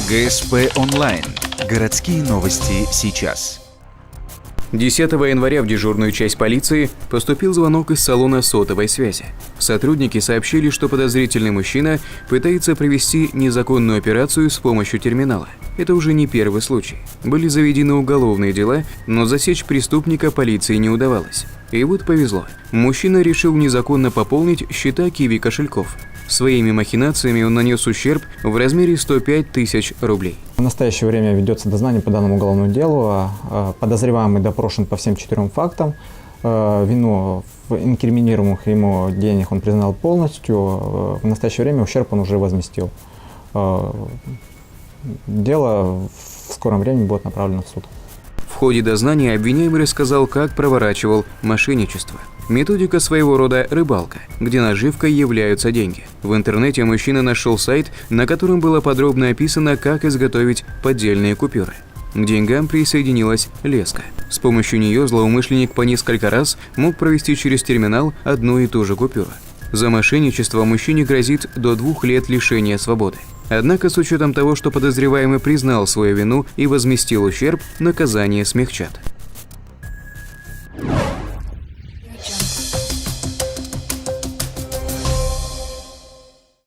ГСП онлайн. Городские новости сейчас. 10 января в дежурную часть полиции поступил звонок из салона сотовой связи. Сотрудники сообщили, что подозрительный мужчина пытается провести незаконную операцию с помощью терминала. Это уже не первый случай. Были заведены уголовные дела, но засечь преступника полиции не удавалось. И вот повезло. Мужчина решил незаконно пополнить счета Киви кошельков. Своими махинациями он нанес ущерб в размере 105 тысяч рублей. В настоящее время ведется дознание по данному уголовному делу. Подозреваемый допрошен по всем 4 фактам. Вину в инкриминируемых ему денег он признал полностью. В настоящее время ущерб он уже возместил. Дело в скором времени будет направлено в суд. В ходе дознания обвиняемый рассказал, как проворачивал мошенничество. Методика своего рода рыбалка, где наживкой являются деньги. В интернете мужчина нашел сайт, на котором было подробно описано, как изготовить поддельные купюры. К деньгам присоединилась леска. С помощью нее злоумышленник по несколько раз мог провести через терминал одну и ту же купюру. За мошенничество мужчине грозит до 2 лет лишения свободы. Однако с учетом того, что подозреваемый признал свою вину и возместил ущерб, наказание смягчат.